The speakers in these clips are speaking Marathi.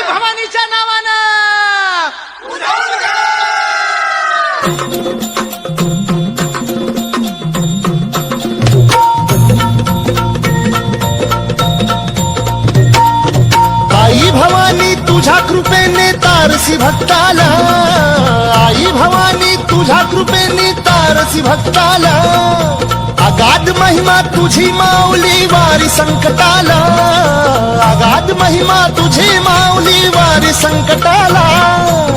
भवानीच्या नावानं आई भवानी तुझ्या कृपेने तारसी भक्ताला, आई भवानी तुझ्या कृपेने तारसी भक्ताला, अगाध महिमा तुझी माऊली वारी संकटाला, अगाध महिमा तुझी माऊली वारी संकटाला.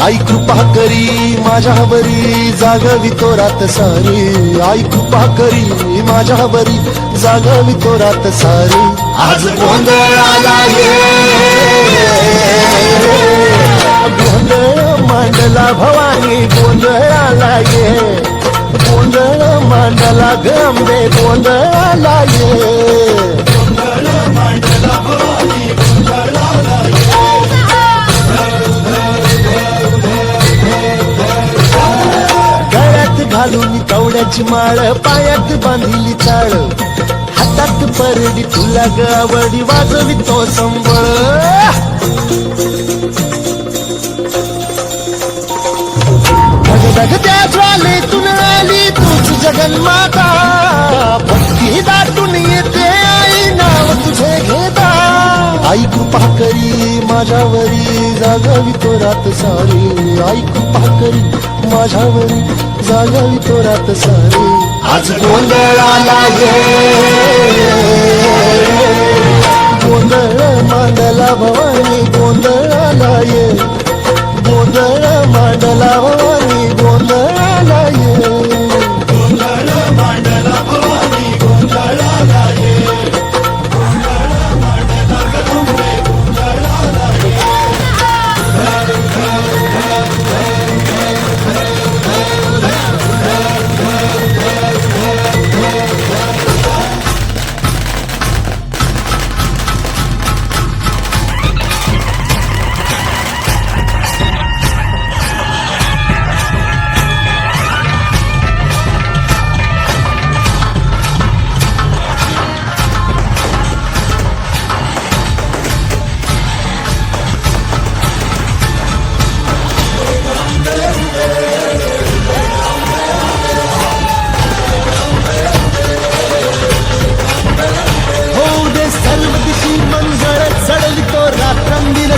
आई कृपा करी माझ्यावरी जागवी तो रात सारी, आई कृपा करी माझ्यावरी जागवी तो रात सारी. आज गोंधळाला ये गोंधळ मांडला भवानी, गोंधळाला ये गोंधळ मांडला गंबे, गोंधळाला ये गोंधळ मांडला भवानी, गोंधळाला ये. गळ्यात घालून कवड्याची माळ, पायात बांधिली चाळ, हातात परडी तुला गावडी वाजवी तो संबळ. त्या ज्वालेतून आली तूच जगन्माता, भक्ती दाटून येते आई नाव तुझे घेता. आई कृपा करी माझ्यावरी जागवी तो रात सारी, आई कृपा करी माझ्यावरी जागवी तो रात सारी. आज गोंधळाला ये गोंधळ मांडला भवानी, गोंधळाला ये गोंधळ मांडला भवानी, गोंधळाला ये गोंधळ मांडला भवानी, गोंधळाला ये गोंधळ मांडला गंगे, गोंधळाला ये.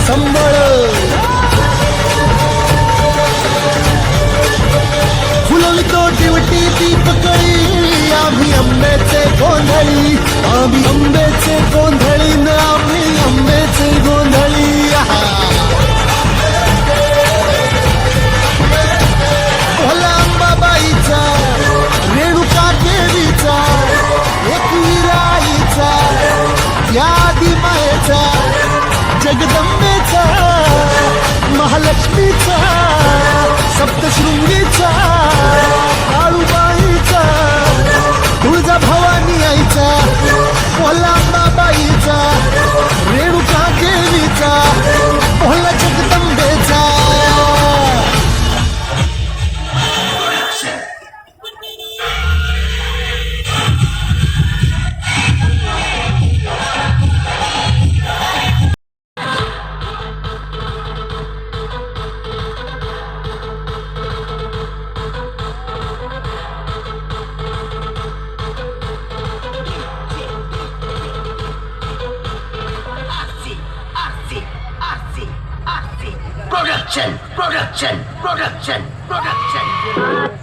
संबळ फुलवितो दिवटी दीपकळी, आम्ही आंब्याचे गोंधळी, आम्ही आंब्याचे गोंधळी न आम्ही आंब्याचे गोंधळी. भोला अंबाबाईचा, रेणुका देवीचा, एकविराईचा, या आदिमायेचा, जगदंबेचा, महालक्ष्मीचा, सप्तशृंगीचा, काळूबाईचा, तुळजा भवानी आईचा, कोल्हाबाईचा, रेणुका देवीचा, भोला जगदंबेचा. Production.